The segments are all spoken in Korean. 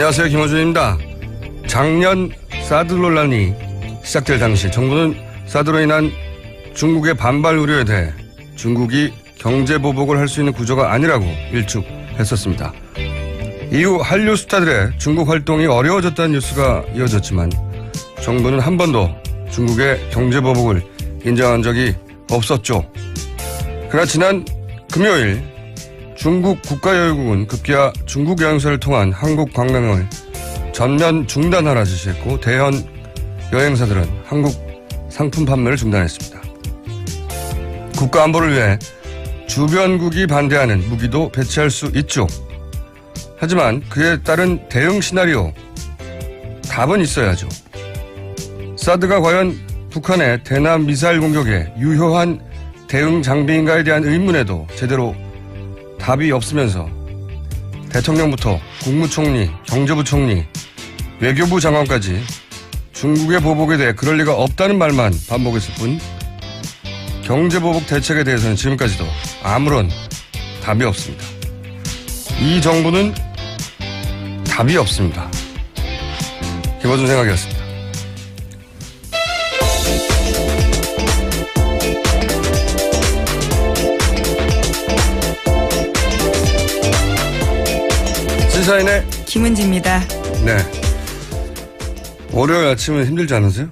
안녕하세요. 김호준입니다. 작년 사드 논란이 시작될 당시 정부는 사드로 인한 중국의 반발 우려에 대해 중국이 경제보복을 할 수 있는 구조가 아니라고 일축했었습니다. 이후 한류 스타들의 중국 활동이 어려워졌다는 뉴스가 이어졌지만 정부는 한 번도 중국의 경제보복을 인정한 적이 없었죠. 그러나 지난 금요일 중국 국가여행국은 급기야 중국 여행사를 통한 한국 관광을 전면 중단하라 지시했고 대형 여행사들은 한국 상품 판매를 중단했습니다. 국가 안보를 위해 주변국이 반대하는 무기도 배치할 수 있죠. 하지만 그에 따른 대응 시나리오, 답은 있어야죠. 사드가 과연 북한의 대남 미사일 공격에 유효한 대응 장비인가에 대한 의문에도 제대로 답이 없으면서 대통령부터 국무총리, 경제부총리, 외교부 장관까지 중국의 보복에 대해 그럴 리가 없다는 말만 반복했을 뿐 경제보복 대책에 대해서는 지금까지도 아무런 답이 없습니다. 이 정부는 답이 없습니다. 김어준 생각이었습니다. 시사인의 김은지입니다. 네. 월요일 아침은 힘들지 않으세요?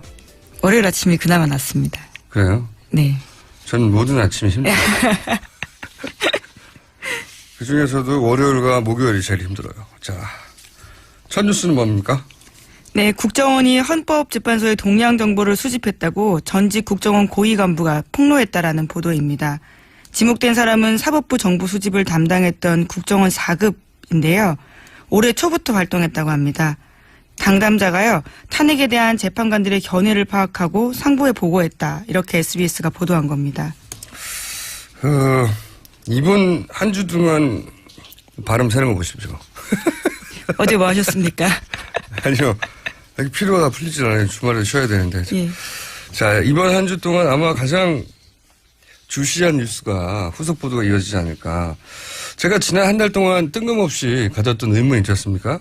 월요일 아침이 그나마 낫습니다. 그래요? 네. 전 모든 아침이 힘들어요. 그중에서도 월요일과 목요일이 제일 힘들어요. 자, 첫 뉴스는 뭡니까? 네, 국정원이 헌법재판소의 동향 정보를 수집했다고 전직 국정원 고위 간부가 폭로했다라는 보도입니다. 지목된 사람은 사법부 정보 수집을 담당했던 국정원 4급인데요. 올해 초부터 활동했다고 합니다. 당담자가요, 탄핵에 대한 재판관들의 견해를 파악하고 상부에 보고했다. 이렇게 SBS가 보도한 겁니다. 이분 한 주 동안 발음 새는 거 보십시오. 어제 뭐 하셨습니까? 아니요. 피로가 다 풀리질 않아요. 주말에 쉬어야 되는데. 예. 자, 이번 한 주 동안 아마 가장 주시한 뉴스가 후속 보도가 이어지지 않을까. 제가 지난 한 달 동안 뜬금없이 가졌던 의문이 있지 않습니까?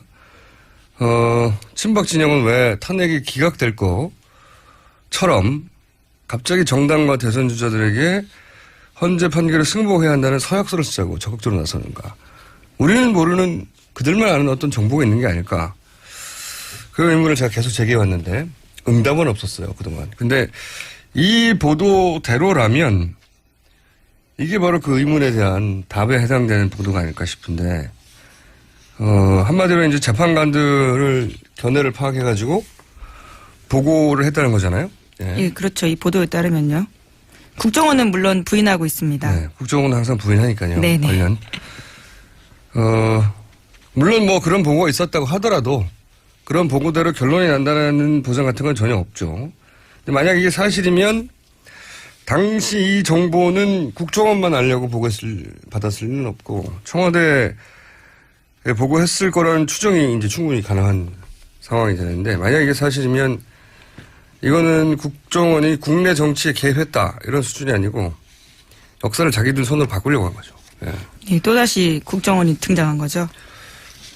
친박 진영은 왜 탄핵이 기각될 거처럼 갑자기 정당과 대선 주자들에게 헌재 판결을 승복해야 한다는 서약서를 쓰자고 적극적으로 나서는가. 우리는 모르는 그들만 아는 어떤 정보가 있는 게 아닐까. 그런 의문을 제가 계속 제기해왔는데 응답은 없었어요, 그동안. 근데 이 보도대로라면 이게 바로 그 의문에 대한 답에 해당되는 보도가 아닐까 싶은데, 한마디로 이제 재판관들을 견해를 파악해가지고 보고를 했다는 거잖아요. 예. 예, 그렇죠. 이 보도에 따르면요. 국정원은 물론 부인하고 있습니다. 네, 국정원은 항상 부인하니까요. 네네. 관련. 물론 뭐 그런 보고가 있었다고 하더라도 그런 보고대로 결론이 난다는 보장 같은 건 전혀 없죠. 근데 만약 이게 사실이면 당시 이 정보는 국정원만 알려고 받았을 리는 없고 청와대에 보고했을 거라는 추정이 이제 충분히 가능한 상황이 되는데, 만약 이게 사실이면 이거는 국정원이 국내 정치에 개입했다 이런 수준이 아니고 역사를 자기들 손으로 바꾸려고 한 거죠. 예. 예, 또다시 국정원이 등장한 거죠.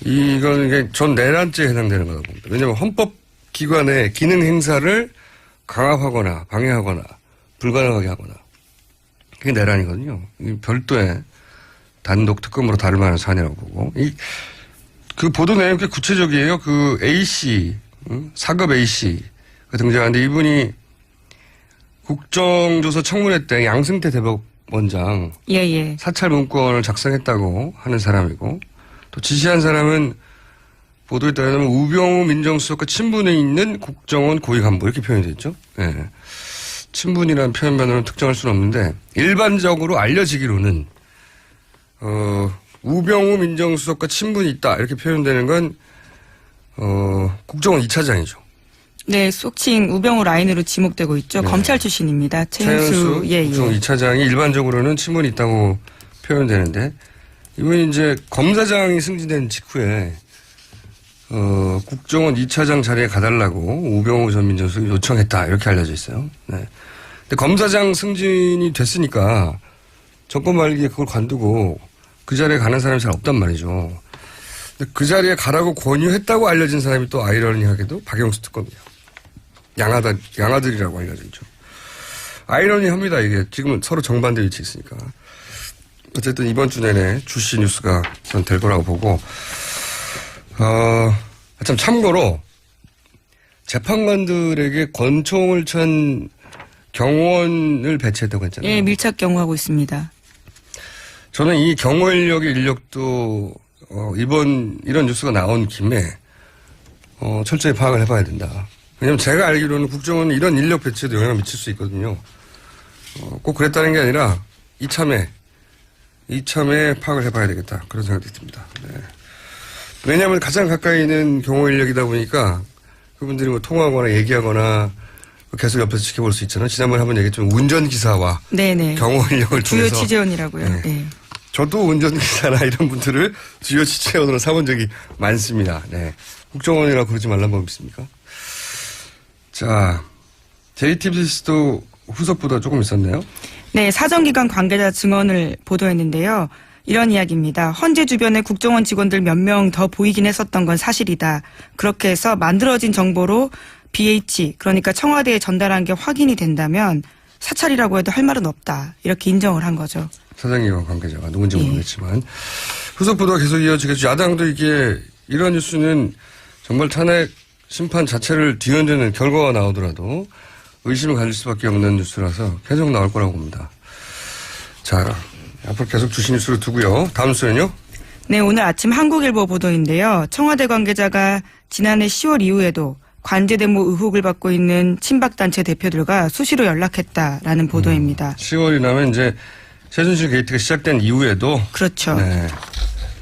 이건 이게 전 내란죄에 해당되는 거라고 봅니다. 왜냐하면 헌법기관의 기능 행사를 강압하거나 방해하거나 불가능하게 하거나 그게 내란이거든요. 별도의 단독 특검으로 다룰 만한 사안이라고 보고, 그 보도 내용이 꽤 구체적이에요. 그 A씨, 4급 A씨가 등장하는데 이분이 국정조사 청문회 때 양승태 대법원장 예. 사찰 문건을 작성했다고 하는 사람이고, 또 지시한 사람은 보도에 따르면 우병우 민정수석과 친분이 있는 국정원 고위 간부 이렇게 표현이 됐죠. 예. 친분이라는 표현만으로는 특정할 수는 없는데 일반적으로 알려지기로는 우병우 민정수석과 친분이 있다 이렇게 표현되는 건 국정원 2차장이죠. 네, 속칭 우병우 라인으로 지목되고 있죠. 네. 검찰 출신입니다. 최현수 국정원 2차장이 일반적으로는 친분이 있다고 표현되는데, 이분이 이제 검사장이 승진된 직후에 국정원 2차장 자리에 가달라고 우병우 전 민정수석이 요청했다 이렇게 알려져 있어요. 네. 근데 검사장 승진이 됐으니까 정권 말기에 그걸 관두고 그 자리에 가는 사람이 잘 없단 말이죠. 근데 그 자리에 가라고 권유했다고 알려진 사람이 또 아이러니하게도 박영수 특검이에요. 양아들이라고 알려졌죠. 아이러니합니다. 이게 지금은 서로 정반대 위치에 있으니까. 어쨌든 이번 주 내내 주시 뉴스가 전 될 거라고 보고 참 참고로 재판관들에게 권총을 찬 경호원을 배치했다고 했잖아요. 예, 밀착 경호하고 있습니다. 저는 이 경호 인력의 인력도 이런 뉴스가 나온 김에 철저히 파악을 해봐야 된다. 왜냐하면 제가 알기로는 국정원은 이런 인력 배치에도 영향을 미칠 수 있거든요. 꼭 그랬다는 게 아니라 이참에 파악을 해봐야 되겠다. 그런 생각이 듭니다. 네. 왜냐하면 가장 가까이 있는 경호 인력이다 보니까 그분들이 뭐 통화하거나 얘기하거나 계속 옆에서 지켜볼 수 있잖아요. 지난번에 한번 얘기했지만 운전기사와 네네. 경호 인력을 주요 통해서 취재원이라고요. 네. 네. 저도 운전기사나 이런 분들을 주요 취재원으로 삼은 적이 많습니다. 네. 국정원이라고 그러지 말란 법 있습니까? 자, JTBC도 후속보다 조금 있었네요. 네, 사정기관 관계자 증언을 보도했는데요. 이런 이야기입니다. 헌재 주변에 국정원 직원들 몇 명 더 보이긴 했었던 건 사실이다. 그렇게 해서 만들어진 정보로 BH, 그러니까 청와대에 전달한 게 확인이 된다면 사찰이라고 해도 할 말은 없다. 이렇게 인정을 한 거죠. 사정기관 관계자가 누군지 모르겠지만 후속 보도가 계속 이어지겠죠. 야당도 이런 뉴스는 정말 탄핵 심판 자체를 뒤흔드는 결과가 나오더라도 의심을 가질 수밖에 없는 뉴스라서 계속 나올 거라고 봅니다. 자, 앞으로 계속 주시 뉴스를 두고요. 다음 뉴스는요? 네, 오늘 아침 한국일보 보도인데요. 청와대 관계자가 지난해 10월 이후에도 관제대모 의혹을 받고 있는 친박단체 대표들과 수시로 연락했다라는 보도입니다. 10월이 나면 이제 최순실 게이트가 시작된 이후에도 그렇죠. 네,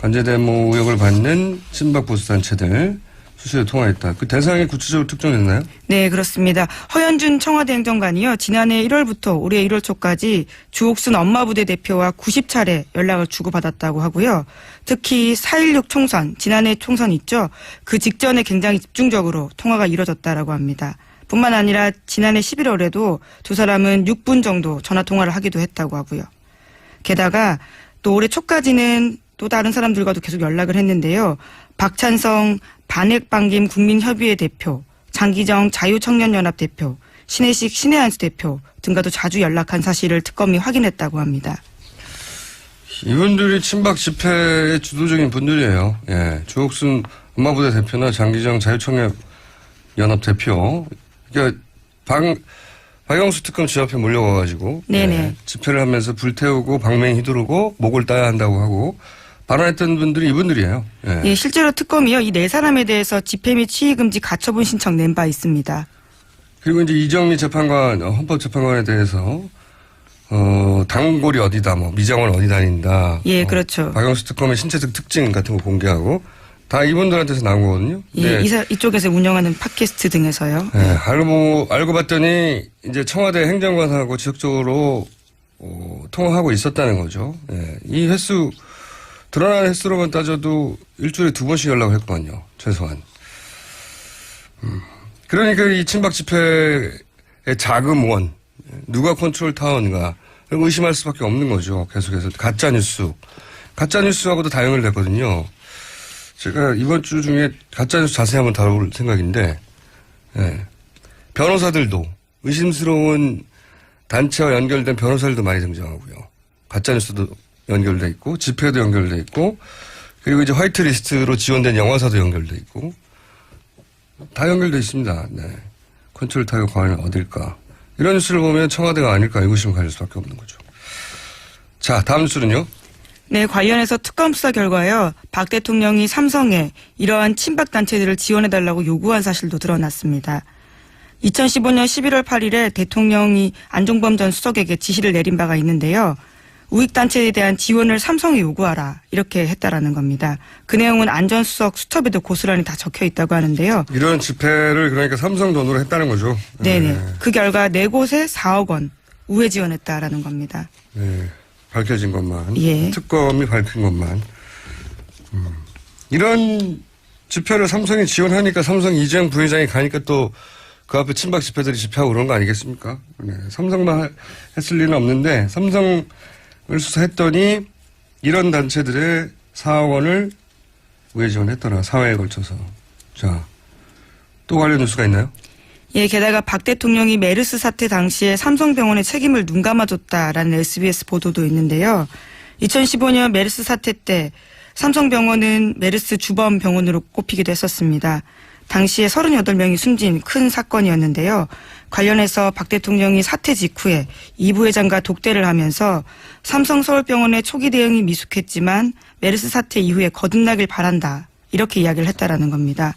관제대모 의혹을 받는 친박 보수단체들 수시로 통화했다. 그 대상이 구체적으로 특정됐나요? 네, 그렇습니다. 허현준 청와대 행정관이요. 지난해 1월부터 올해 1월 초까지 주옥순 엄마부대 대표와 90차례 연락을 주고받았다고 하고요. 특히 4.16 총선, 지난해 총선 있죠. 그 직전에 굉장히 집중적으로 통화가 이뤄졌다라고 합니다. 뿐만 아니라 지난해 11월에도 두 사람은 6분 정도 전화통화를 하기도 했다고 하고요. 게다가 또 올해 초까지는 또 다른 사람들과도 계속 연락을 했는데요. 박찬성 반핵반김 국민협의회 대표, 장기정 자유청년연합 대표, 신혜식 신혜한수 대표 등과도 자주 연락한 사실을 특검이 확인했다고 합니다. 이분들이 친박 집회의 주도적인 분들이에요. 예, 주옥순 엄마부대 대표나 장기정 자유청년연합 대표. 그러니까 박영수 특검 집 앞에 몰려와가지고 예, 집회를 하면서 불태우고 방맹 휘두르고 목을 따야 한다고 하고 발언했던 분들이 이분들이에요. 예. 예, 실제로 특검이요. 이 네 사람에 대해서 집회 및 시위금지 가처분 신청 낸 바 있습니다. 그리고 이제 이정미 재판관, 헌법재판관에 대해서 단골이 어디다, 미장원 어디 다닌다. 예, 그렇죠. 박영수 특검의 신체적 특징 같은 거 공개하고 다 이분들한테서 나온 거거든요. 예, 네. 이쪽에서 운영하는 팟캐스트 등에서요. 네, 알고 봤더니 이제 청와대 행정관하고 지속적으로 통화하고 있었다는 거죠. 네, 이 횟수 드러나는 횟수로만 따져도 일주일에 2번씩 연락을 했거든요. 최소한. 그러니까 이 친박 집회의 자금원, 누가 컨트롤 타워인가 의심할 수밖에 없는 거죠. 계속해서 가짜뉴스하고도 다 연결됐거든요. 제가 이번 주 중에 가짜뉴스 자세히 한번 다뤄볼 생각인데 예, 변호사들도 의심스러운 단체와 연결된 변호사들도 많이 등장하고요. 가짜뉴스도 연결돼 있고 집회도 연결돼 있고 그리고 이제 화이트리스트로 지원된 영화사도 연결돼 있고 다 연결돼 있습니다. 네. 컨트롤 타워가 과연 어딜까? 이런 뉴스를 보면 청와대가 아닐까 의구심을 가질 수밖에 없는 거죠. 자, 다음 뉴스는요. 네, 관련해서 특검 수사 결과요. 박 대통령이 삼성에 이러한 친박 단체들을 지원해달라고 요구한 사실도 드러났습니다. 2015년 11월 8일에 대통령이 안종범 전 수석에게 지시를 내린 바가 있는데요. 우익단체에 대한 지원을 삼성에 요구하라 이렇게 했다라는 겁니다. 그 내용은 안 전 수석 수첩에도 고스란히 다 적혀 있다고 하는데요. 이런 집회를 그러니까 삼성 돈으로 했다는 거죠. 네네. 그 결과 4곳에 4억 원 우회 지원했다라는 겁니다. 네. 밝혀진 것만. 예. 특검이 밝힌 것만. 이런 집회를 삼성이 지원하니까 삼성 이재용 부회장이 가니까 또 그 앞에 친박 집회들이 집회하고 그런 거 아니겠습니까? 네. 삼성만 했을 리는 없는데 삼성을 수사했더니 이런 단체들의 4억 원을 우회 지원했더라. 4회에 걸쳐서. 자, 또 관련 뉴스가 있나요? 예, 게다가 박 대통령이 메르스 사태 당시에 삼성병원의 책임을 눈감아줬다라는 SBS 보도도 있는데요. 2015년 메르스 사태 때 삼성병원은 메르스 주범 병원으로 꼽히기도 했었습니다. 당시에 38명이 숨진 큰 사건이었는데요. 관련해서 박 대통령이 사태 직후에 이 부회장과 독대를 하면서 삼성서울병원의 초기 대응이 미숙했지만 메르스 사태 이후에 거듭나길 바란다. 이렇게 이야기를 했다라는 겁니다.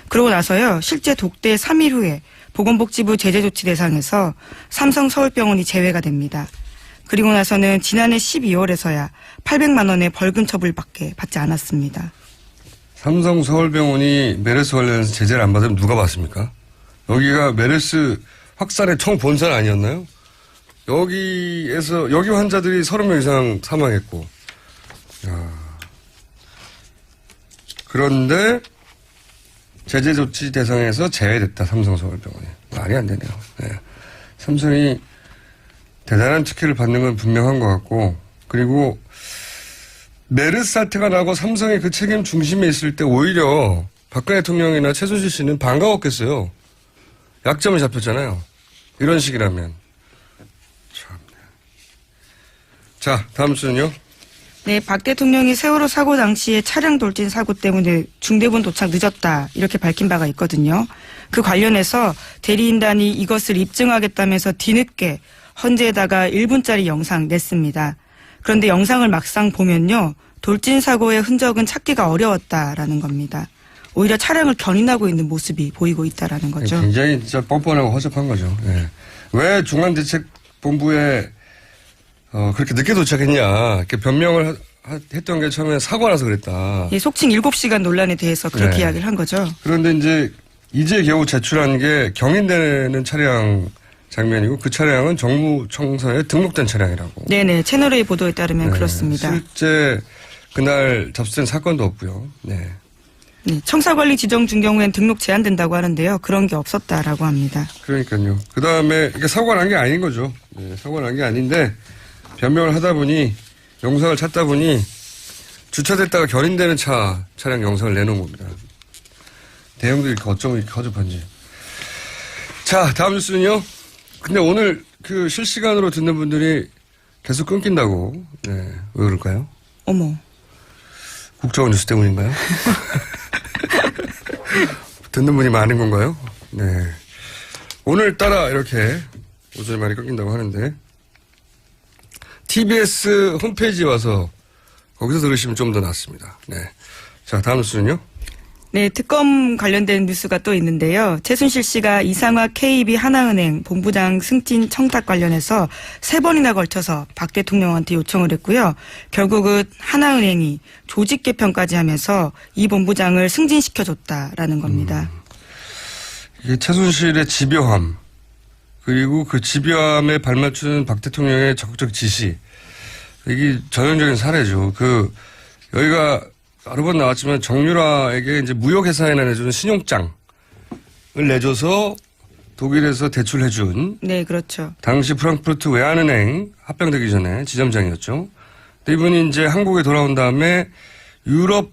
그러고 나서요. 실제 독대 3일 후에 보건복지부 제재조치 대상에서 삼성서울병원이 제외가 됩니다. 그리고 나서는 지난해 12월에서야 800만 원의 벌금 처벌밖에 받지 않았습니다. 삼성서울병원이 메르스 관련해서 제재를 안 받으면 누가 받습니까? 여기가 메르스 확산의 총본산 아니었나요? 여기 환자들이 30명 이상 사망했고. 야. 그런데 제재 조치 대상에서 제외됐다. 삼성서울병원이. 말이 안 되네요. 네. 삼성이 대단한 특혜를 받는 건 분명한 것 같고, 그리고 메르스 사태가 나고 삼성이 그 책임 중심에 있을 때 오히려 박근혜 대통령이나 최순실 씨는 반가웠겠어요. 약점이 잡혔잖아요. 이런 식이라면. 참. 자, 다음 주는요. 네, 박 대통령이 세월호 사고 당시에 차량 돌진 사고 때문에 중대본 도착 늦었다 이렇게 밝힌 바가 있거든요. 그 관련해서 대리인단이 이것을 입증하겠다면서 뒤늦게 헌재에다가 1분짜리 영상 냈습니다. 그런데 영상을 막상 보면요. 돌진 사고의 흔적은 찾기가 어려웠다라는 겁니다. 오히려 차량을 견인하고 있는 모습이 보이고 있다라는 거죠. 굉장히 진짜 뻔뻔하고 허접한 거죠. 네. 왜 중앙대책본부에 그렇게 늦게 도착했냐. 이렇게 변명을 했던 게 처음에 사고라서 그랬다. 예, 속칭 7시간 논란에 대해서 그렇게 네. 이야기를 한 거죠. 그런데 이제 겨우 제출한 게 경인되는 차량 장면이고 그 차량은 정무청사에 등록된 차량이라고. 네네. 채널A 보도에 따르면 네. 그렇습니다. 실제 그날 접수된 사건도 없고요. 네. 네, 청사관리 지정 중 경우엔 등록 제한된다고 하는데요. 그런 게 없었다라고 합니다. 그러니까요. 그 다음에 이게 사고가 난 게 아닌 거죠. 네, 사고가 난 게 아닌데 변명을 하다 보니 영상을 찾다 보니 주차됐다가 견인되는 차량 영상을 내놓은 겁니다. 대형들이 이렇게 어쩜 이렇게 허접한지. 자, 다음 뉴스는요. 근데 오늘 그 실시간으로 듣는 분들이 계속 끊긴다고. 네, 왜 그럴까요? 어머. 국정원 뉴스 때문인가요? 듣는 분이 많은 건가요? 네. 오늘따라 이렇게 오전에 많이 끊긴다고 하는데 TBS 홈페이지에 와서 거기서 들으시면 좀 더 낫습니다. 네. 자, 다음 뉴스는요? 네, 특검 관련된 뉴스가 또 있는데요. 최순실 씨가 이상화 KB 하나은행 본부장 승진 청탁 관련해서 3번이나 걸쳐서 박 대통령한테 요청을 했고요. 결국은 하나은행이 조직 개편까지 하면서 이 본부장을 승진시켜줬다라는 겁니다. 이게 최순실의 집요함 그리고 그 집요함에 발맞추는 박 대통령의 적극적 지시 이게 전형적인 사례죠. 여기가 여러 번 나왔지만 정유라에게 이제 무역회사에나 내주는 신용장을 내줘서 독일에서 대출해준. 네, 그렇죠. 당시 프랑크푸르트 외환은행 합병되기 전에 지점장이었죠. 근데 이분이 이제 한국에 돌아온 다음에 유럽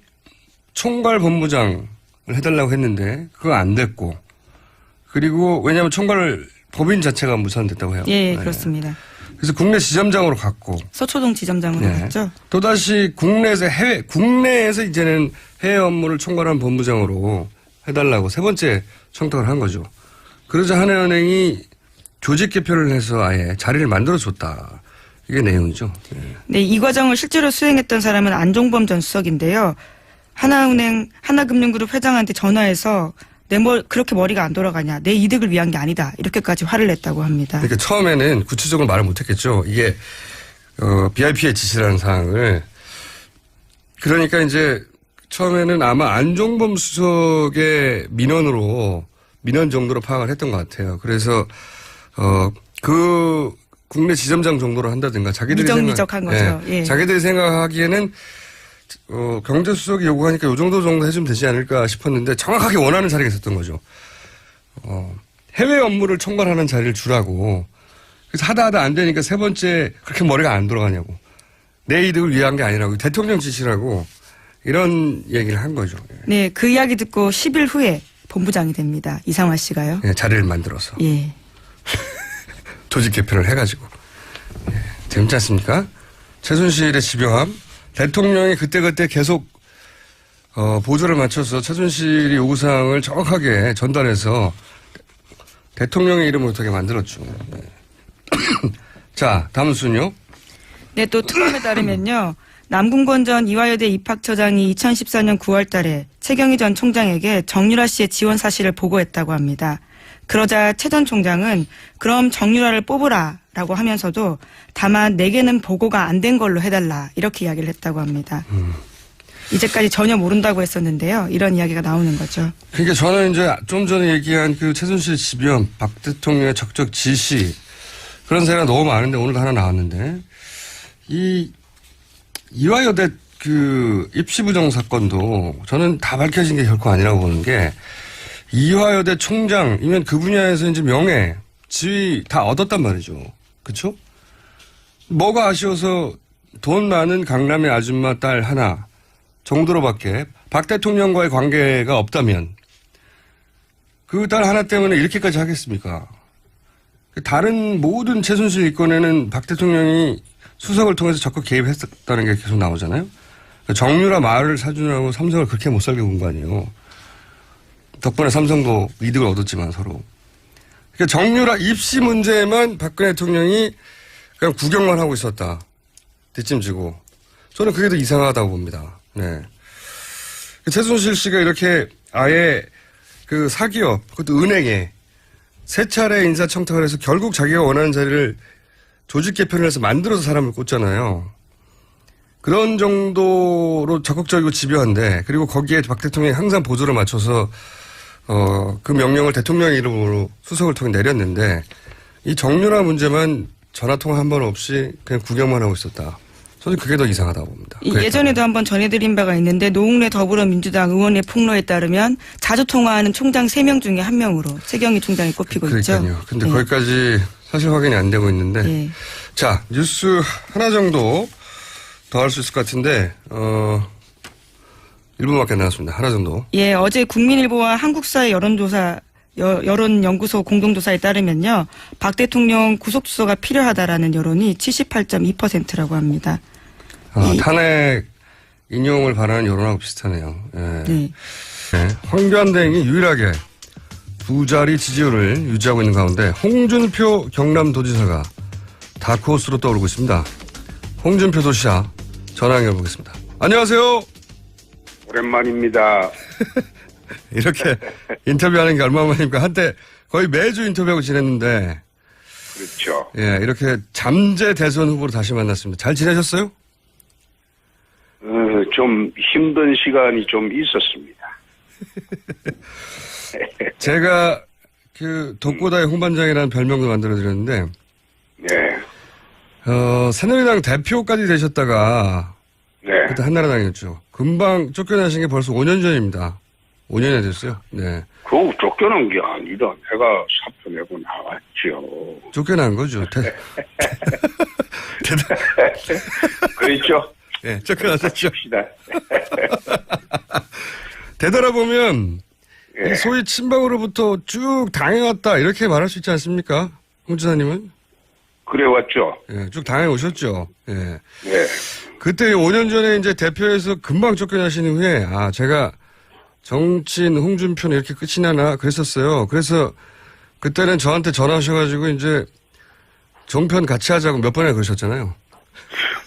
총괄 본부장을 해달라고 했는데 그거 안 됐고. 그리고 왜냐하면 총괄 법인 자체가 무산됐다고 해요. 예, 네. 그렇습니다. 그래서 국내 지점장으로 갔고. 서초동 지점장으로 네. 갔죠. 또다시 국내에서 이제는 해외 업무를 총괄한 본부장으로 해달라고 3번째 청탁을 한 거죠. 그러자 하나은행이 조직 개편을 해서 아예 자리를 만들어줬다. 이게 내용이죠. 네. 네, 이 과정을 실제로 수행했던 사람은 안종범 전 수석인데요. 하나금융그룹 회장한테 전화해서 그렇게 머리가 안 돌아가냐. 내 이득을 위한 게 아니다. 이렇게까지 화를 냈다고 합니다. 그러니까 처음에는 구체적으로 말을 못했겠죠. 이게 BIP의 지시라는 사항을. 그러니까 이제 처음에는 아마 안종범 수석의 민원 정도로 파악을 했던 것 같아요. 그래서 그 국내 지점장 정도로 한다든가 자기들이 미적한 거죠. 예. 자기들이 생각하기에는 경제수석이 요구하니까 요 정도 해주면 되지 않을까 싶었는데 정확하게 원하는 자리가 있었던 거죠. 해외 업무를 총괄하는 자리를 주라고. 그래서 하다 안 되니까 3번째 그렇게 머리가 안 돌아가냐고. 내 이득을 위한 게 아니라고. 대통령 지시라고. 이런 얘기를 한 거죠. 네, 그 이야기 듣고 10일 후에 본부장이 됩니다. 이상화 씨가요. 예, 자리를 만들어서. 예. 조직 개편을 해가지고. 예, 재밌지 않습니까? 최순실의 집요함. 대통령이 그때그때 계속 보조를 맞춰서 최순실이 요구사항을 정확하게 전달해서 대통령의 이름을 못하게 만들었죠. 네. 자, 다음 순요. 네, 또 특검에 따르면요. 남궁건 전 이화여대 입학처장이 2014년 9월 달에 최경희 전 총장에게 정유라 씨의 지원 사실을 보고했다고 합니다. 그러자 최 전 총장은 그럼 정유라를 뽑으라라고 하면서도 다만 내게는 보고가 안 된 걸로 해달라 이렇게 이야기를 했다고 합니다. 이제까지 전혀 모른다고 했었는데요. 이런 이야기가 나오는 거죠. 그러니까 저는 이제 좀 전에 얘기한 그 최순실 집연, 박 대통령의 적적 지시 그런 사례가 너무 많은데 오늘 하나 나왔는데 이 이화여대 그 입시부정 사건도 저는 다 밝혀진 게 결코 아니라고 보는 게 이화여대 총장이면 그 분야에서 이제 명예, 지위 다 얻었단 말이죠. 그렇죠? 뭐가 아쉬워서 돈 많은 강남의 아줌마 딸 하나 정도로밖에 박 대통령과의 관계가 없다면 그 딸 하나 때문에 이렇게까지 하겠습니까? 다른 모든 최순실 이건에는 박 대통령이 수석을 통해서 적극 개입했다는 게 계속 나오잖아요. 정유라 말을 사주느라고 삼성을 그렇게 못 살게 군 거 아니에요. 덕분에 삼성도 이득을 얻었지만 서로. 그러니까 정유라 입시 문제에만 박근혜 대통령이 그냥 구경만 하고 있었다. 뒷짐지고. 저는 그게 더 이상하다고 봅니다. 네. 최순실 씨가 이렇게 아예 그 사기업, 그것도 은행에 세 차례 인사청탁을 해서 결국 자기가 원하는 자리를 조직 개편을 해서 만들어서 사람을 꽂잖아요. 그런 정도로 적극적이고 집요한데 그리고 거기에 박 대통령이 항상 보조를 맞춰서 그 명령을 대통령의 이름으로 수석을 통해 내렸는데 이 정유라 문제만 전화통화 한 번 없이 그냥 구경만 하고 있었다. 저는 그게 더 이상하다고 봅니다. 예전에도 한번 전해드린 바가 있는데 노웅래 더불어민주당 의원의 폭로에 따르면 자주 통화하는 총장 3명 중에 1명으로 최경희 총장이 꼽히고 그러니까요. 있죠. 근데 네. 거기까지 사실 확인이 안 되고 있는데 네. 자 뉴스 하나 정도 더 할 수 있을 것 같은데 1분밖에 안 남았습니다. 하나 정도. 예, 어제 국민일보와 한국사회 여론연구소 공동조사에 따르면요. 박 대통령 구속수사가 필요하다라는 여론이 78.2%라고 합니다. 탄핵 인용을 바라는 여론하고 비슷하네요. 예. 네. 네. 황교안대행이 유일하게 두 자리 지지율을 유지하고 있는 가운데 홍준표 경남도지사가 다크호스로 떠오르고 있습니다. 홍준표 도시사 전화 연결해보겠습니다. 안녕하세요. 오랜만입니다. 이렇게 인터뷰하는 게 얼마만입니까? 한때 거의 매주 인터뷰하고 지냈는데. 그렇죠. 예, 이렇게 잠재 대선 후보로 다시 만났습니다. 잘 지내셨어요? 좀 힘든 시간이 좀 있었습니다. 제가 그 독고다의 홍반장이라는 별명도 만들어드렸는데, 네. 새누리당 대표까지 되셨다가, 네. 그때 한나라당이었죠. 금방 쫓겨나신 게 벌써 5년 전입니다. 5년이 됐어요. 네. 그거 쫓겨난 게 아니라 내가 사표 내고 나왔죠. 쫓겨난 거죠. 그렇죠? 네, 쫓겨났었죠. 합시다. 되돌아보면, 예. 이 소위 친박으로부터 쭉 당해왔다, 이렇게 말할 수 있지 않습니까? 홍 지사님은? 그래 왔죠. 예, 쭉 당해오셨죠. 예. 네. 그때 5년 전에 이제 대표에서 금방 쫓겨나신 후에, 제가 정치인 홍준표는 이렇게 끝이 나나 그랬었어요. 그래서 그때는 저한테 전화 오셔가지고 이제 종편 같이 하자고 몇 번이나 그러셨잖아요.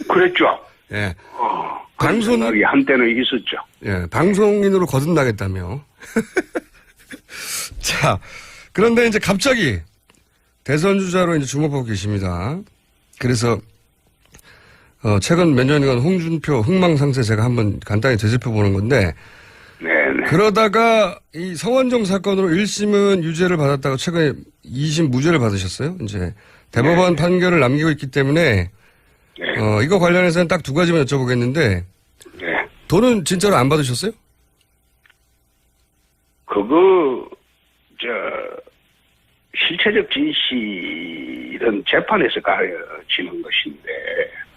그랬죠. 예. 방송 이 한때는 있었죠. 예, 방송인으로 거듭나겠다며. 자, 그런데 이제 갑자기 대선 주자로 이제 주목하고 계십니다. 그래서 최근 몇 년간 홍준표 흥망상쇠 제가 한번 간단히 되짚어 보는 건데, 네네. 그러다가 이 성완종 사건으로 1심은 유죄를 받았다가 최근에 2심 무죄를 받으셨어요. 이제 대법원 판결을 남기고 있기 때문에 네. 이거 관련해서는 딱 두 가지만 여쭤보겠는데, 네. 돈은 진짜로 안 받으셨어요? 그거 실체적 진실은 재판에서 가려지는 것인데.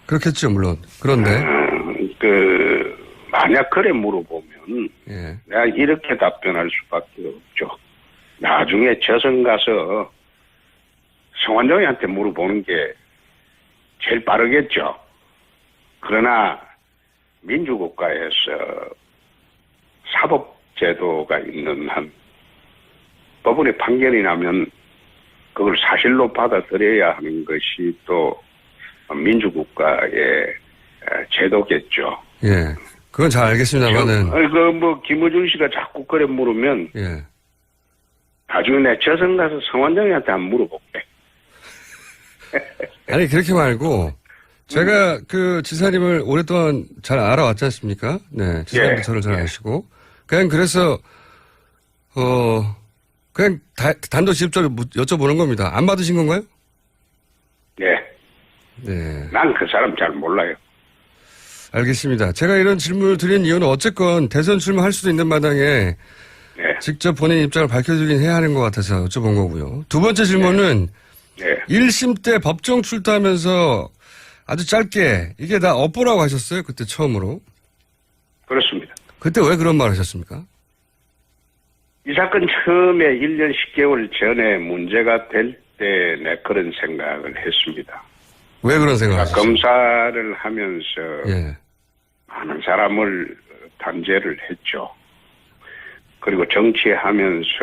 그렇겠죠, 물론. 그런데 만약 그래 물어보면 예. 내가 이렇게 답변할 수밖에 없죠. 나중에 저승 가서 성완종이한테 물어보는 게 제일 빠르겠죠. 그러나 민주국가에서 사법제도가 있는 한 법원의 판결이 나면 그걸 사실로 받아들여야 하는 것이 또 민주국가의 제도겠죠. 예. 그건 잘 알겠습니다만은. 김어준 씨가 자꾸 그래 물으면 예. 나중에 내 저승 가서 성완종이한테 한번 물어볼게. 아니, 그렇게 말고, 제가 그 지사님을 오랫동안 잘 알아왔지 않습니까? 네. 지사님도 예. 저를 잘 아시고. 그냥 그래서, 그냥 단도직입적으로 여쭤보는 겁니다. 안 받으신 건가요? 네. 네. 난 그 사람 잘 몰라요. 알겠습니다. 제가 이런 질문을 드린 이유는 어쨌건 대선 출마할 수도 있는 마당에 네. 직접 본인 입장을 밝혀주긴 해야 하는 것 같아서 여쭤본 거고요. 두 번째 질문은 네. 1심 때 법정 출두하면서 아주 짧게 이게 다 업보라고 하셨어요. 그때 처음으로. 그렇습니다. 그때 왜 그런 말 하셨습니까? 이 사건 처음에 1년 10개월 전에 문제가 될 때 내 그런 생각을 했습니다. 왜 그런 생각을 하셨어요? 검사를 하면서 예. 많은 사람을 단죄를 했죠. 그리고 정치하면서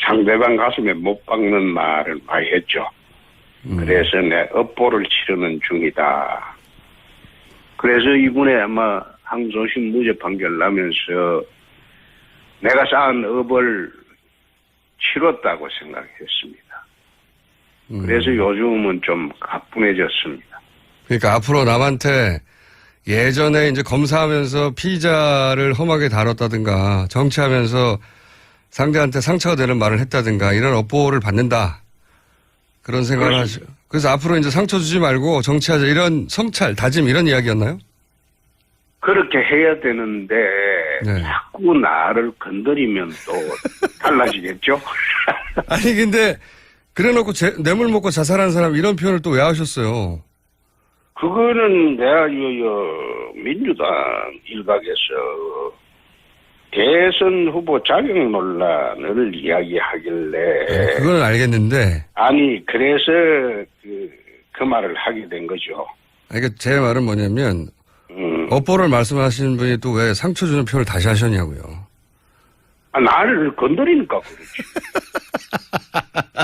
상대방 가슴에 못 박는 말을 많이 했죠. 그래서 내 업보를 치르는 중이다. 그래서 이번에 아마 항소심 무죄 판결 나면서 내가 쌓은 업을 치렀다고 생각했습니다. 그래서 요즘은 좀 가뿐해졌습니다. 그러니까 앞으로 남한테 예전에 이제 검사하면서 피의자를 험하게 다뤘다든가 정치하면서 상대한테 상처가 되는 말을 했다든가 이런 업보를 받는다. 그런 생각을 하죠. 그래서 앞으로 이제 상처 주지 말고 정치하자 이런 성찰, 다짐 이런 이야기였나요? 그렇게 해야 되는데 네. 자꾸 나를 건드리면 또 달라지겠죠? 아니 근데 그래놓고 뇌물 먹고 자살한 사람 이런 표현을 또 왜 하셨어요? 그거는 내가 민주당 일각에서 대선 후보 자격 논란을 이야기하길래 네, 그건 알겠는데 아니 그래서 그 말을 하게 된 거죠. 그러니까 제 말은 뭐냐면 업보를 말씀하시는 분이 또 왜 상처 주는 표현을 다시 하셨냐고요. 나를 건드리니까 그렇지.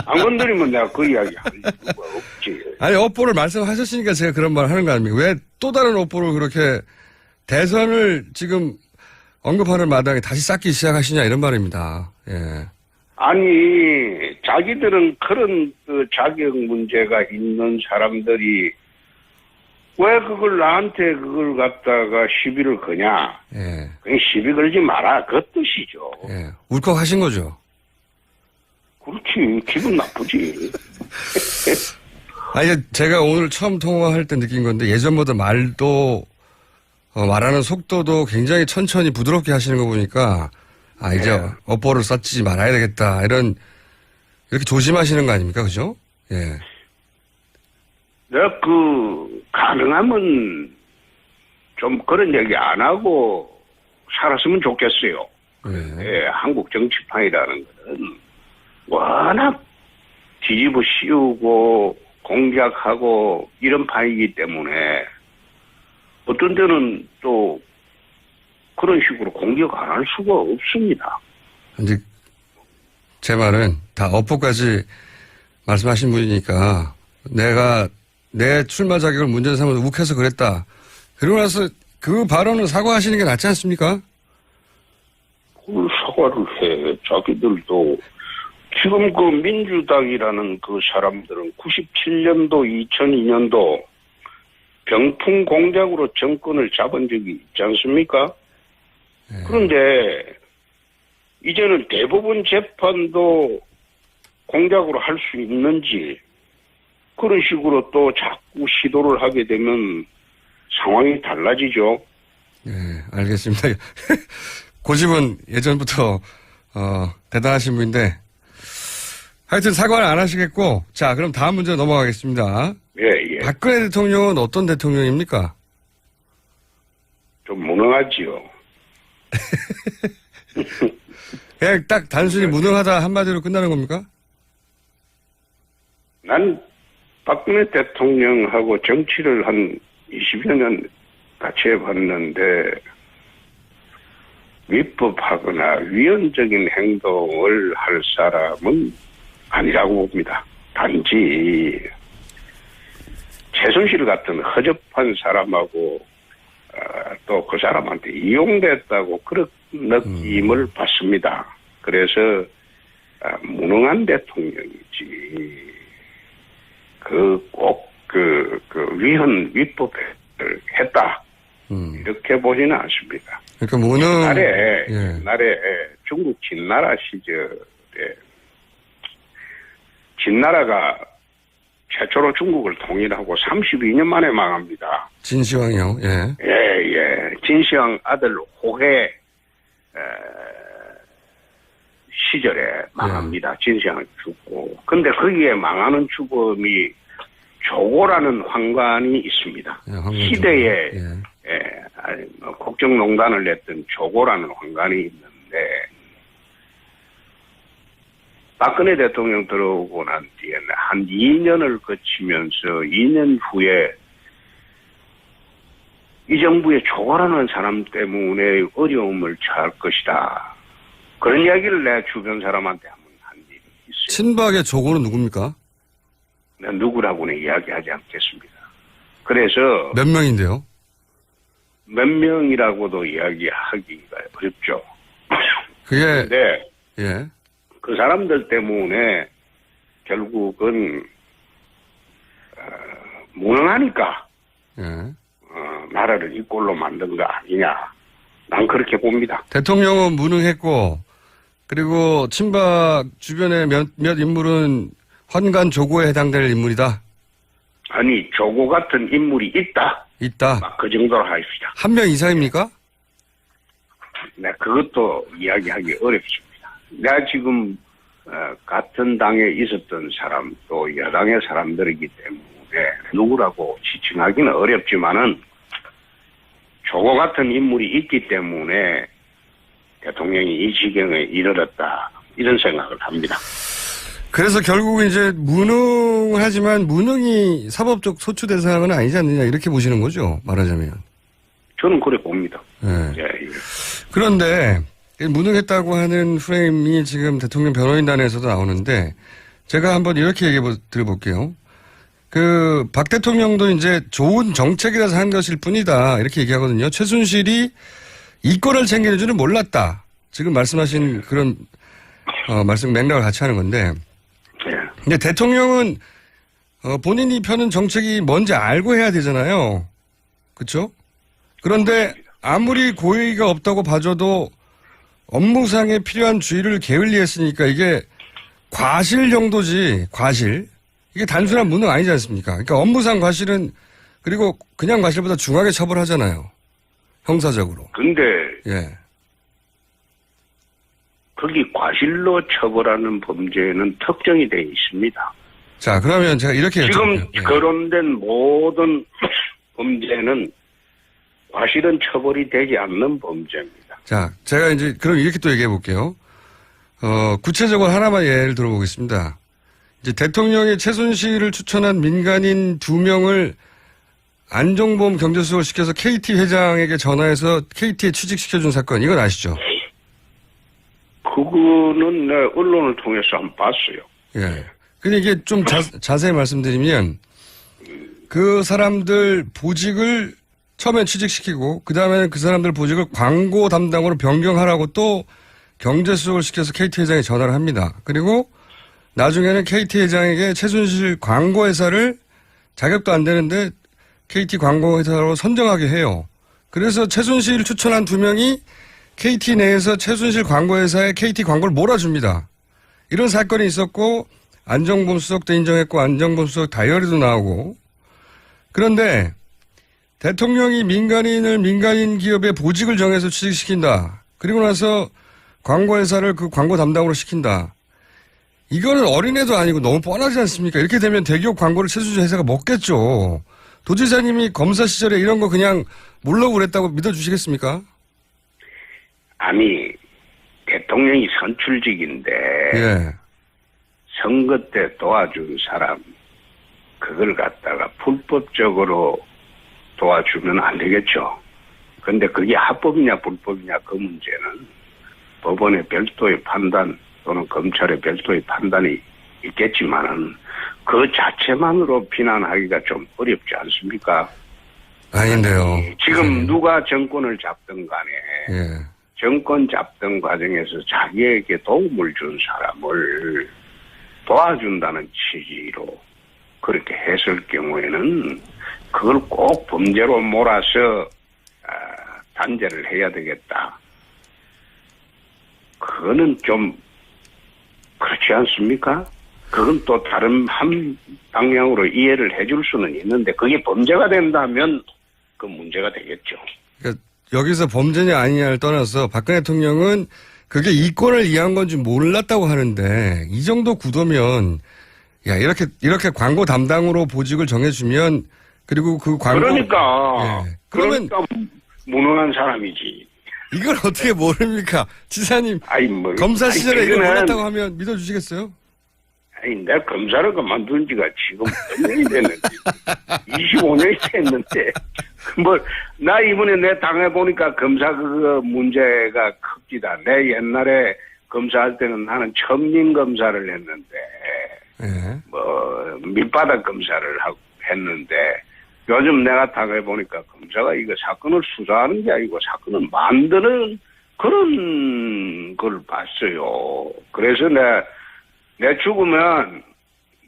안 건드리면 내가 그 이야기 할 이유가 없지. 아니 업보를 말씀하셨으니까 제가 그런 말을 하는 거 아닙니까? 왜 또 다른 업보를 그렇게 대선을 지금 언급하는 마당에 다시 쌓기 시작하시냐 이런 말입니다. 예. 아니 자기들은 그런 그 자격 문제가 있는 사람들이 왜 그걸 나한테 그걸 갖다가 시비를 거냐? 예. 그냥 시비 걸지 마라 그 뜻이죠. 예. 울컥하신 거죠. 그렇지 기분 나쁘지. 아니 제가 오늘 처음 통화할 때 느낀 건데 예전보다 말도 말하는 속도도 굉장히 천천히 부드럽게 하시는 거 보니까 이제 업보를 쌓지 말아야 되겠다 이런 이렇게 조심하시는 거 아닙니까, 그죠? 예. 내가 가능하면 좀 그런 얘기 안 하고 살았으면 좋겠어요. 예. 한국 정치판이라는 것은 워낙 뒤집어 씌우고 공작하고 이런 판이기 때문에 어떤 때는 또 그런 식으로 공격 안 할 수가 없습니다. 이제 제 말은 다 업보까지 말씀하신 분이니까 내가 내 출마 자격을 문제 삼아서 욱해서 그랬다. 그러고 나서 그 발언은 사과하시는 게 낫지 않습니까? 그걸 사과를 해. 자기들도 지금 그 민주당이라는 그 사람들은 97년도, 2002년도 병풍 공작으로 정권을 잡은 적이 있지 않습니까? 네. 그런데 이제는 대법원 재판도 공작으로 할 수 있는지 그런 식으로 또 자꾸 시도를 하게 되면 상황이 달라지죠. 네, 알겠습니다. 고집은 예전부터 대단하신 분인데 하여튼 사과를 안 하시겠고 자 그럼 다음 문제 넘어가겠습니다. 예. 박근혜 대통령은 어떤 대통령입니까? 무능하지요. 그냥 딱 단순히 무능하다 한마디로 끝나는 겁니까? 난 박근혜 대통령하고 정치를 한 20여 년 같이 해봤는데 위법하거나 위헌적인 행동을 할 사람은 아니라고 봅니다. 단지 최순실 같은 허접한 사람하고 또 그 사람한테 이용됐다고 그런 느낌을 받습니다. 그래서 무능한 대통령이지 꼭 위헌 위법을 했다 이렇게 보지는 않습니다. 그러니까 무능. 옛날에 중국 진나라 시절에 진나라가 최초로 중국을 통일하고 32년 만에 망합니다. 진시황이요. 예. 예. 진시황 아들 호해 시절에 망합니다. 진시황이 죽고. 근데 거기에 망하는 죽음이 조고라는 황관이 있습니다. 시대에 국정농단을 냈던 조고라는 황관이 있는데 박근혜 대통령 들어오고 난 뒤에는 한 2년을 거치면서 2년 후에 이 정부의 조고라는 사람 때문에 어려움을 처할 것이다. 그런 이야기를 내 주변 사람한테 한번 한 일이 있어요. 친박의 조고는 누굽니까? 난 누구라고는 이야기하지 않겠습니다. 그래서 몇 명인데요? 몇 명이라고도 이야기하기가 어렵죠. 그게 근데 예. 그 사람들 때문에 결국은 무능하니까 예. 나라를 이 꼴로 만든 거 아니냐. 난 그렇게 봅니다. 대통령은 무능했고 그리고 친박 주변의 몇 인물은 환관 조고에 해당될 인물이다. 아니 조고 같은 인물이 있다. 막 그 정도로 하십시다. 한 명 이상입니까? 네, 그것도 이야기하기 어렵습니다. 내가 지금 같은 당에 있었던 사람 또 여당의 사람들이기 때문에 누구라고 지칭하기는 어렵지만은 조고 같은 인물이 있기 때문에 대통령이 이 지경에 이르렀다 이런 생각을 합니다. 그래서 결국 이제 무능하지만 무능이 사법적 소추 대상은 아니지 않느냐 이렇게 보시는 거죠. 말하자면. 저는 그래 봅니다. 네. 예. 그런데 무능했다고 하는 프레임이 지금 대통령 변호인단에서도 나오는데 제가 한번 이렇게 얘기해 드려볼게요. 박 대통령도 이제 좋은 정책이라서 한 것일 뿐이다 이렇게 얘기하거든요. 최순실이 이권을 챙기는 줄은 몰랐다. 지금 말씀하신 그런 말씀 맥락을 같이 하는 건데 근데 대통령은 본인이 펴는 정책이 뭔지 알고 해야 되잖아요. 그렇죠? 그런데 아무리 고의가 없다고 봐줘도 업무상에 필요한 주의를 게을리했으니까 이게 과실 정도지 과실. 이게 단순한 무능 아니지 않습니까? 그러니까 업무상 과실은 그리고 그냥 과실보다 중하게 처벌하잖아요. 형사적으로. 근데 예. 거기 과실로 처벌하는 범죄는 특정이 되어 있습니다. 자, 그러면 제가 이렇게 지금 여쭤볼게요. 거론된 모든 범죄는 과실은 처벌이 되지 않는 범죄입니다. 자, 제가 이제 그럼 이렇게 또 얘기해 볼게요. 구체적으로 하나만 예를 들어보겠습니다. 이제 대통령이 최순실을 추천한 민간인 2명을 안종범 경제수석을 시켜서 KT 회장에게 전화해서 KT에 취직시켜준 사건, 이건 아시죠? 그거는 내 언론을 통해서 한번 봤어요. 예. 근데 이게 좀 자세히 말씀드리면 그 사람들 보직을 처음엔 취직시키고 그 다음에는 그 사람들 보직을 광고 담당으로 변경하라고 또 경제수석을 시켜서 KT 회장에 전화를 합니다. 그리고 나중에는 KT 회장에게 최순실 광고회사를 자격도 안 되는데 KT 광고회사로 선정하게 해요. 그래서 최순실 추천한 2명이 KT 내에서 최순실 광고회사에 KT 광고를 몰아줍니다. 이런 사건이 있었고 안정범 수석도 인정했고 안정범 수석 다이어리도 나오고 그런데 대통령이 민간인 기업에 보직을 정해서 취직시킨다. 그리고 나서 광고회사를 그 광고 담당으로 시킨다. 이거는 어린애도 아니고 너무 뻔하지 않습니까? 이렇게 되면 대기업 광고를 최순실 회사가 먹겠죠. 도지사님이 검사 시절에 이런 거 그냥 모르고 그랬다고 믿어주시겠습니까? 아니, 대통령이 선출직인데, 예. 선거 때 도와준 사람, 그걸 갖다가 불법적으로 도와주면 안 되겠죠. 근데 그게 합법이냐 불법이냐 그 문제는 법원의 별도의 판단 또는 검찰의 별도의 판단이 있겠지만은 그 자체만으로 비난하기가 좀 어렵지 않습니까? 아닌데요. 지금 누가 정권을 잡든 간에 예. 정권 잡던 과정에서 자기에게 도움을 준 사람을 도와준다는 취지로 그렇게 했을 경우에는 그걸 꼭 범죄로 몰아서 단죄를 해야 되겠다. 그거는 좀 그렇지 않습니까? 그건 또 다른 한 방향으로 이해를 해줄 수는 있는데 그게 범죄가 된다면 그 문제가 되겠죠. 그러니까 여기서 범죄냐 아니냐를 떠나서 박근혜 대통령은 그게 이권을 이해한 건지 몰랐다고 하는데 이 정도 구도면 야 이렇게 광고 담당으로 보직을 정해주면 그리고 그 광고 그러니까 예. 그러면 무능한 사람이지. 이걸 어떻게 모릅니까? 지사님 검사 시절에 이거 몰랐다고 하면 믿어주시겠어요? 아니 내가 검사를 그만둔 지가 지금 몇 년이 됐는데 25년이 됐는데 나 이번에 내 당해보니까 검사 그 문제가 큽니다. 내 옛날에 검사할 때는 나는 첨린 검사를 했는데 예. 밑바닥 검사를 했는데 요즘 내가 당해보니까 검사가 이거 사건을 수사하는 게 아니고 사건을 만드는 그런 걸 봤어요. 그래서 내 죽으면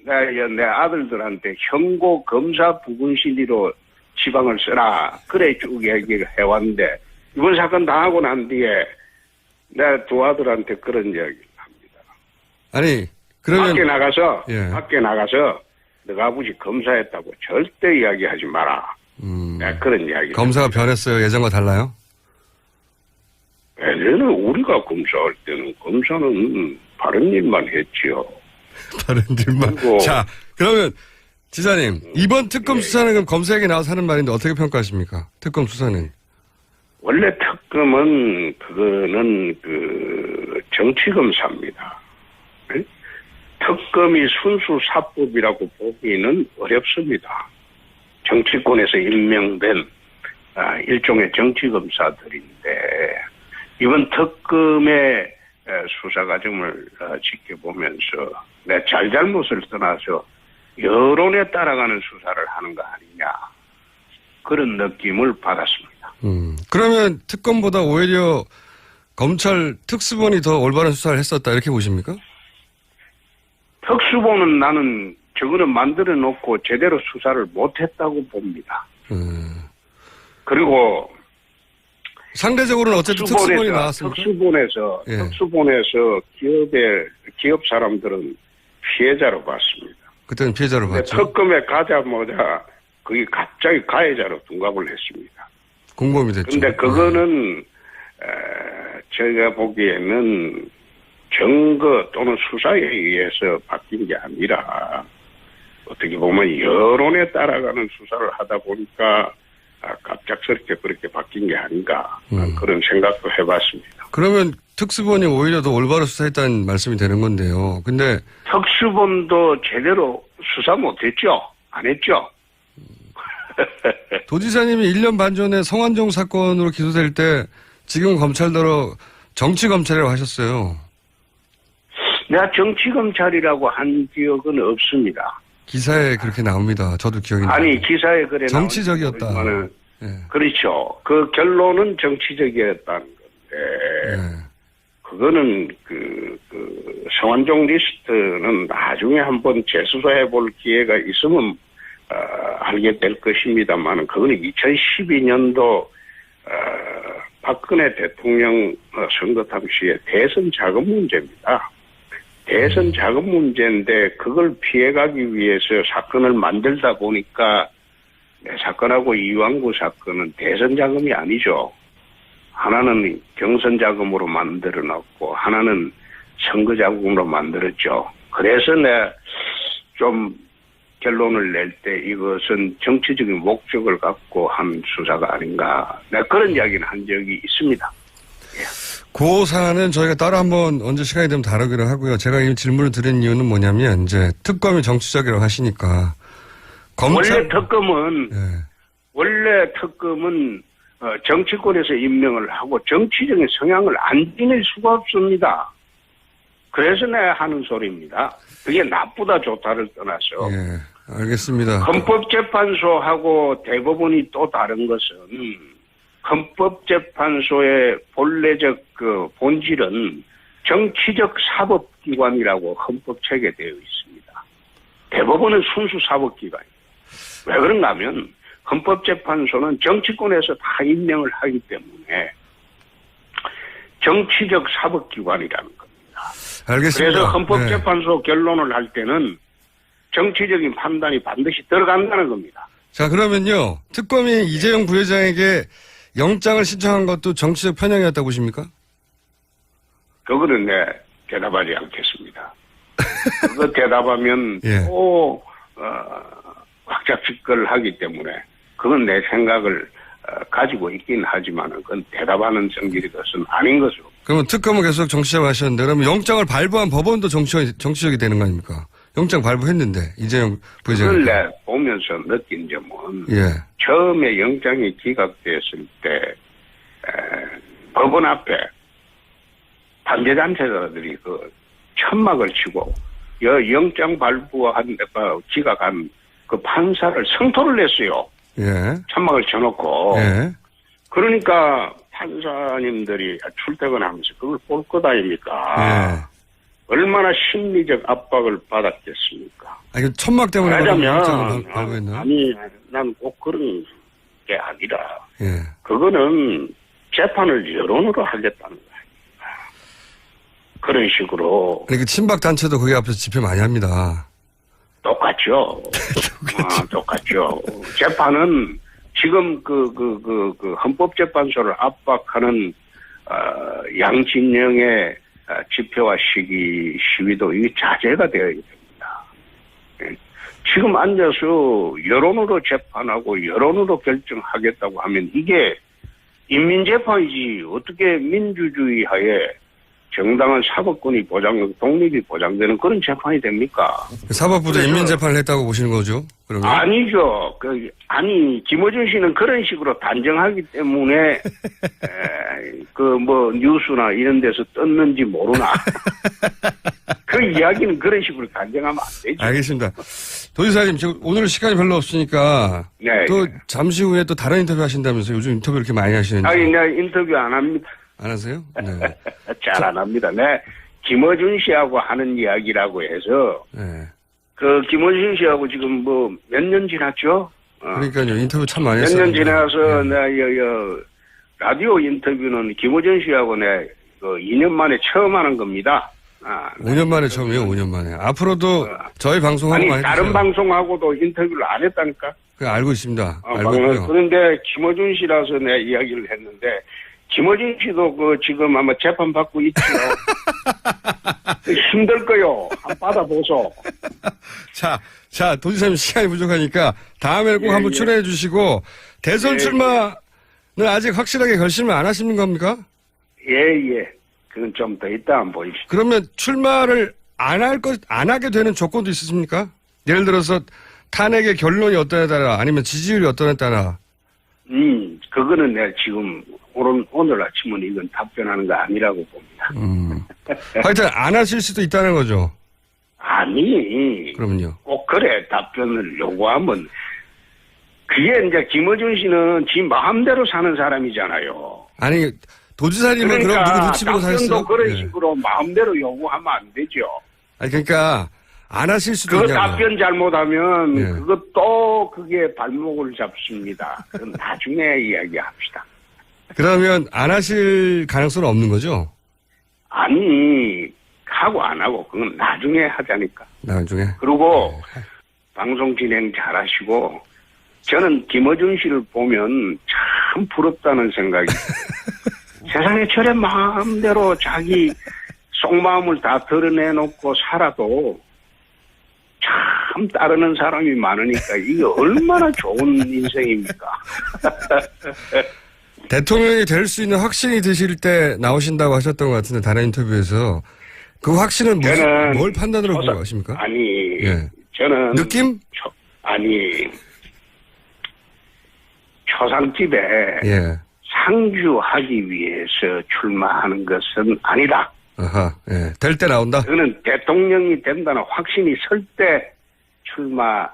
내 아들들한테 형고 검사 부분실리로 지방을 써라. 그래 쭉 얘기를 해왔는데 이번 사건 당하고 난 뒤에 내 두 아들한테 그런 이야기를 합니다. 아니 그러면 밖에 나가서 너가 아버지 검사했다고 절대 이야기하지 마라. 내가 그런 이야기. 검사가 변했어요. 예전과 달라요? 예전에 우리가 검사할 때는 검사는 바른 일만 했지요. 바른 일만. 그리고 자, 그러면 지사님 이번 특검 수사는 그럼 검사에게 나와서 하는 말인데 어떻게 평가하십니까? 특검 수사는. 원래 특검은 그거는 그 정치검사입니다. 네? 특검이 순수 사법이라고 보기는 어렵습니다. 정치권에서 임명된 일종의 정치검사들인데 이번 특검의 수사 과정을 지켜보면서 내 잘잘못을 떠나서 여론에 따라가는 수사를 하는 거 아니냐 그런 느낌을 받았습니다. 그러면 특검보다 오히려 검찰 특수본이 더 올바른 수사를 했었다 이렇게 보십니까? 특수본은 나는 저거는 만들어 놓고 제대로 수사를 못했다고 봅니다. 그리고 상대적으로는 어쨌든 특수본이 나왔습니다. 특수본에서 기업 사람들은 피해자로 봤습니다. 그때는 피해자로 봤죠. 특검에 가자마자 그게 갑자기 가해자로 둔갑을 했습니다. 공범이 됐죠. 근데 그거는 제가 보기에는 증거 또는 수사에 의해서 바뀐 게 아니라 어떻게 보면 여론에 따라가는 수사를 하다 보니까 갑작스럽게 그렇게 바뀐 게 아닌가 그런 생각도 해봤습니다. 그러면 특수본이 오히려 더 올바로 수사했다는 말씀이 되는 건데요. 근데 특수본도 제대로 수사 못했죠? 안 했죠? 도지사님이 1년 반 전에 성완종 사건으로 기소될 때 지금 검찰대로 정치검찰이라고 하셨어요. 내가 정치검찰이라고 한 기억은 없습니다. 기사에 그렇게 나옵니다. 저도 기억이 나요. 아니 기사에 그래 정치적이었다. 네. 그렇죠. 그 결론은 정치적이었다는 건데 그거는 그 성완종 리스트는 나중에 한번 재수사해 볼 기회가 있으면 알게 될 것입니다만 그거는 2012년도 박근혜 대통령 선거 당시에 대선 자금 문제입니다. 대선 자금 문제인데 그걸 피해가기 위해서 사건을 만들다 보니까 내 사건하고 이완구 사건은 대선 자금이 아니죠. 하나는 경선 자금으로 만들어 놨고 하나는 선거 자금으로 만들었죠. 그래서 내가 좀 결론을 낼 때 이것은 정치적인 목적을 갖고 한 수사가 아닌가. 내가 그런 이야기는 한 적이 있습니다. 그 사안은 저희가 따로 한번 언제 시간이 되면 다루기로 하고요. 제가 이 질문을 드린 이유는 뭐냐면 이제 특검이 정치적이라고 하시니까 검찰 원래 특검은 정치권에서 임명을 하고 정치적인 성향을 안 지닐 수가 없습니다. 그래서 내가 하는 소리입니다. 그게 나쁘다 좋다를 떠나서. 예, 알겠습니다. 헌법재판소하고 대법원이 또 다른 것은 헌법재판소의 본래적 그 본질은 정치적 사법기관이라고 헌법책에 되어 있습니다. 대법원은 순수 사법기관이에요. 왜 그런가 하면 헌법재판소는 정치권에서 다 임명을 하기 때문에 정치적 사법기관이라는 겁니다. 알겠습니다. 그래서 헌법재판소 결론을 할 때는 정치적인 판단이 반드시 들어간다는 겁니다. 자, 그러면요. 특검이 이재용 부회장에게 영장을 신청한 것도 정치적 편향이었다고 보십니까? 그거는 대답하지 않겠습니다. 그거 대답하면 예. 또 확작직걸 하기 때문에 그건 내 생각을 가지고 있긴 하지만 그건 대답하는 성질의 것은 아닌 것으로. 그러면 특검은 계속 정치적 하셨는데 그러면 영장을 발부한 법원도 정치적이 되는 거 아닙니까? 영장 발부했는데 이재용 부회장이. 그걸 내 보면서 느낀 점은 예. 처음에 영장이 기각됐을 때 법원 앞에 반대단체자들이 그 천막을 치고 영장 발부한 기각한 그 판사를 성토를 했어요. 예. 천막을 쳐놓고. 예. 그러니까 판사님들이 출퇴근하면서 그걸 볼 것 아닙니까? 예. 얼마나 심리적 압박을 받았겠습니까? 아니, 천막 때문에 말하자면 발부했나요? 아니 난 꼭 그런 게 아니라 예. 그거는 재판을 여론으로 하겠다는 거예요. 그런 식으로 그러니까 친박 단체도 거기 앞에서 집회 많이 합니다. 똑같죠. 똑같죠. 재판은 지금 그 헌법재판소를 압박하는 양진영의 집회와 시위도 이게 자제가 되어야 됩니다. 지금 앉아서 여론으로 재판하고 여론으로 결정하겠다고 하면 이게 인민재판이지 어떻게 민주주의 하에 정당한 사법권이 독립이 보장되는 그런 재판이 됩니까? 사법부도 인민재판을 했다고 보시는 거죠? 그러면? 아니죠. 김어준 씨는 그런 식으로 단정하기 때문에, 뉴스나 이런 데서 떴는지 모르나. 그 이야기는 그런 식으로 단정하면 안 되죠. 알겠습니다. 도지사님, 오늘 시간이 별로 없으니까. 네. 또 잠시 후에 또 다른 인터뷰 하신다면서 요즘 인터뷰 이렇게 많이 하시는지. 내가 인터뷰 안 합니다. 안 하세요? 네. 잘 안 합니다. 김어준 씨하고 하는 이야기라고 해서, 네. 김어준 씨하고 지금 몇 년 지났죠? 그러니까요. 인터뷰 참 많이 몇 했어요. 년 지나서 라디오 인터뷰는 김어준 씨하고 2년 만에 처음 하는 겁니다. 5년 만에 처음이에요. 5년 만에. 앞으로도 저희 방송하고 많이 다른 해주세요. 방송하고도 인터뷰를 안 했다니까? 알고 있습니다. 알고 있고요. 그런데 김어준 씨라서 내가 이야기를 했는데 김어준 씨도 지금 아마 재판 받고 있죠. 힘들 거요. 한번 받아보소. 자, 도지사님 시간이 부족하니까 다음에 꼭 한번 출연해 주시고 대선 출마는 아직 확실하게 결심을 안 하시는 겁니까? 예. 그건 좀 더 이따 한번 보입시다. 그러면 출마를 안 하게 되는 조건도 있으십니까? 예를 들어서 탄핵의 결론이 어떠냐에 따라 아니면 지지율이 어떠냐에 따라. 그거는 내가 지금 오늘 아침은 이건 답변하는 거 아니라고 봅니다. 하여튼 안 하실 수도 있다는 거죠. 아니. 그러면요. 꼭 그래 답변을 요구하면 그게 이제 김어준 씨는 지 마음대로 사는 사람이잖아요. 아니 도지사님은 그럼 누구 눈치 보고 사셨어요? 답변도 그런 식으로 마음대로 요구하면 안 되죠. 아니 그러니까 안 하실 수도 그 있냐고요. 답변 잘못하면 예. 그것도 그게 발목을 잡습니다. 그건 나중에 이야기합시다. 그러면 안 하실 가능성은 없는 거죠? 아니 하고 안 하고 그건 나중에 하자니까. 나중에. 그리고 방송 진행 잘하시고 저는 김어준 씨를 보면 참 부럽다는 생각이 세상에 저래 마음대로 자기 속마음을 다 드러내놓고 살아도 참 참 따르는 사람이 많으니까 이게 얼마나 좋은 인생입니까? 대통령이 될 수 있는 확신이 드실 때 나오신다고 하셨던 것 같은데 다른 인터뷰에서 그 확신은 무슨 뭘 판단으로 보고 하십니까? 아니, 예. 저는 느낌? 초상집에 예. 상주하기 위해서 출마하는 것은 아니다. 아하. 예. 될 때 나온다. 그는 대통령이 된다는 확신이 설 때 출마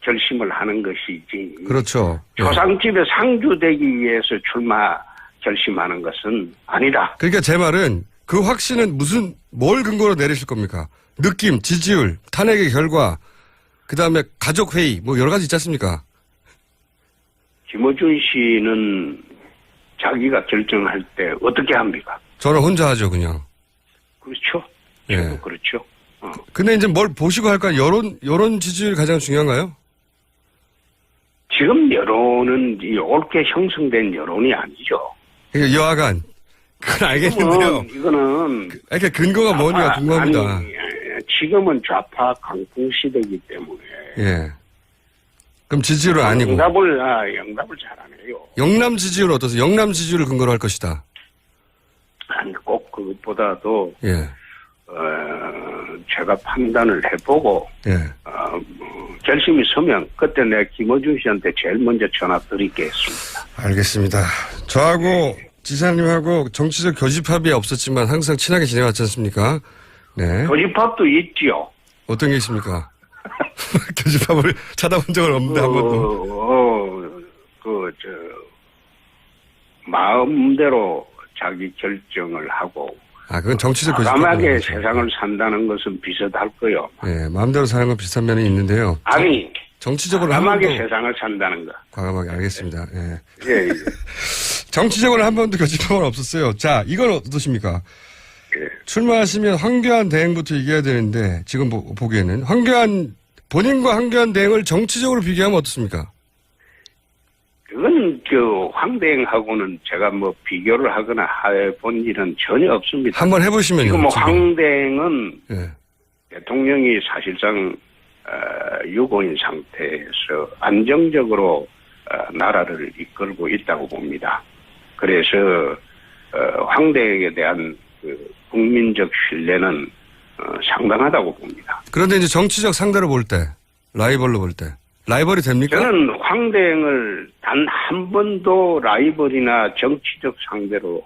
결심을 하는 것이지. 그렇죠. 예. 초상집에 상주되기 위해서 출마 결심하는 것은 아니다. 그러니까 제 말은 그 확신은 뭘 근거로 내리실 겁니까? 느낌, 지지율, 탄핵의 결과, 그 다음에 가족회의, 뭐 여러 가지 있지 않습니까? 김어준 씨는 자기가 결정할 때 어떻게 합니까? 저는 혼자 하죠, 그냥. 그렇죠. 예. 저도 그렇죠. 근데 이제 뭘 보시고 할까요? 여론 지지율이 가장 중요한가요? 지금 여론은 이 옳게 형성된 여론이 아니죠. 그러니까 여하간. 그건 알겠는데요. 이거는 그러니까 근거가 뭐냐 궁금합니다. 아니, 지금은 좌파 강풍 시대이기 때문에. 예. 그럼 지지율은 아니고. 영답을 잘하네요. 영남 지지율은 어떠세요? 영남 지지율을 근거로 할 것이다. 아니, 꼭 그것보다도, 예. 제가 판단을 해보고, 예. 결심이 서면, 그때 내가 김어준 씨한테 제일 먼저 전화 드리겠습니다. 알겠습니다. 저하고 지사님하고 정치적 교집합이 없었지만 항상 친하게 지내왔지 않습니까? 네. 교집합도 있지요. 어떤 게 있습니까? 교집합을 찾아본 적은 없는데 한 번도. 마음대로 자기 결정을 하고, 그건 정치적 교집합. 과감하게 세상을 산다는 것은 비슷할 거요. 네, 마음대로 사는 건 비슷한 면이 있는데요. 아니, 정치적으로 과감하게 한 번도 세상을 산다는 거. 과감하게 알겠습니다. 예. 예. 정치적으로 한 번도 교집합은 없었어요. 자, 이건 어떠십니까? 예. 출마하시면 황교안 대행부터 얘기해야 되는데 지금 보기에는 본인과 황교안 대행을 정치적으로 비교하면 어떻습니까? 그건 황대행하고는 제가 뭐 비교를 하거나 해본 일은 전혀 없습니다. 한번 해보시면요. 지금 황대행은 예. 대통령이 사실상 유고인 상태에서 안정적으로 나라를 이끌고 있다고 봅니다. 그래서 황대행에 대한 국민적 신뢰는 상당하다고 봅니다. 그런데 이제 정치적 상대로 볼 때, 라이벌로 볼 때, 라이벌이 됩니까? 저는 황대행을 단 한 번도 라이벌이나 정치적 상대로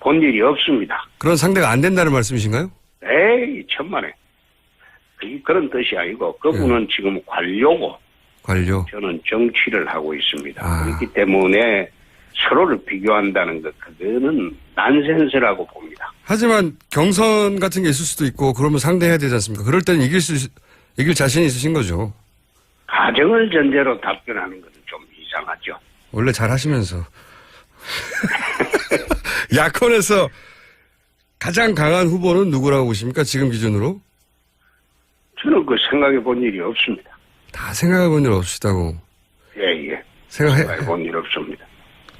본 일이 없습니다. 그런 상대가 안 된다는 말씀이신가요? 에이, 천만에. 그런 뜻이 아니고 그분은 지금 관료고 관료. 저는 정치를 하고 있습니다. 아. 그렇기 때문에 서로를 비교한다는 것, 그거는 난센스라고 봅니다. 하지만 경선 같은 게 있을 수도 있고 그러면 상대해야 되지 않습니까? 그럴 때는 이길 자신이 있으신 거죠. 가정을 전제로 답변하는 것은 좀 이상하죠. 원래 잘 하시면서. 야권에서 가장 강한 후보는 누구라고 보십니까? 지금 기준으로? 저는 그 생각해 본 일이 없습니다. 다 생각해 본 일 없으시다고. 예. 생각해 본 일 없습니다.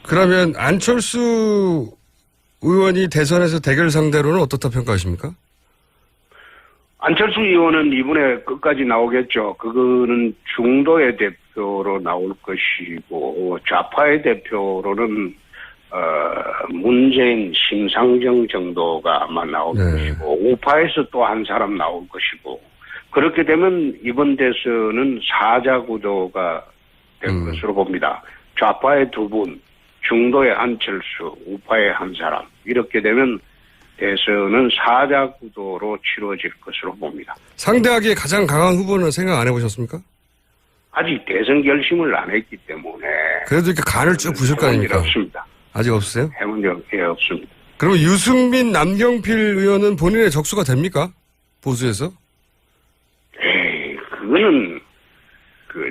그러면 안철수 의원이 대선에서 대결 상대로는 어떻다 평가하십니까? 안철수 의원은 이번에 끝까지 나오겠죠. 그거는 중도의 대표로 나올 것이고 좌파의 대표로는 문재인, 심상정 정도가 아마 나올 것이고 우파에서 또 한 사람 나올 것이고 그렇게 되면 이번 대선은 사자 구도가 될 것으로 봅니다. 좌파의 두 분, 중도의 안철수, 우파의 한 사람 이렇게 되면 대선은 사자 구도로 치러질 것으로 봅니다. 상대하기에 가장 강한 후보는 생각 안 해보셨습니까? 아직 대선 결심을 안 했기 때문에 그래도 이렇게 간을 쭉 부실 거 아닙니까? 없습니다. 아직 없으세요? 해본 적이 없습니다. 그러면 유승민, 남경필 의원은 본인의 적수가 됩니까? 보수에서? 에이, 그거는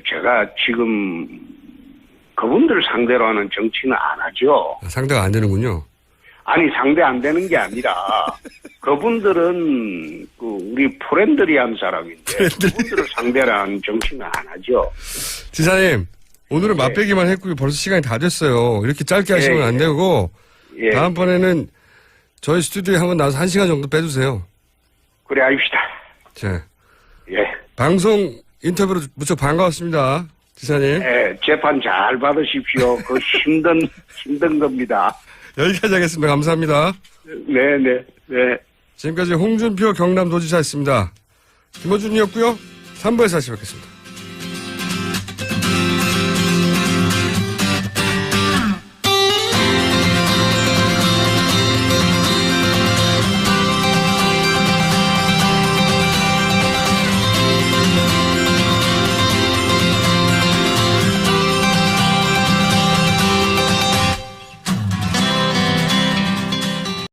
제가 지금 그분들 상대로 하는 정치는 안 하죠. 상대가 안 되는군요. 아니, 상대 안 되는 게 아니라, 그분들은, 우리 프렌들리한 사람인데, 그분들을 상대로 하는 정치는 안 하죠. 지사님, 오늘은 맛배기만 했고, 벌써 시간이 다 됐어요. 이렇게 짧게 하시면 안 되고, 다음번에는 저희 스튜디오에 한번 나와서 1시간 정도 빼주세요. 그래, 합시다. 자. 예. 방송 인터뷰로 무척 반가웠습니다. 지사님. 네, 재판 잘 받으십시오. 그 힘든 겁니다. 여기까지 하겠습니다. 감사합니다. 네. 지금까지 홍준표 경남도지사였습니다. 김어준이었고요. 3부에서 다시 뵙겠습니다.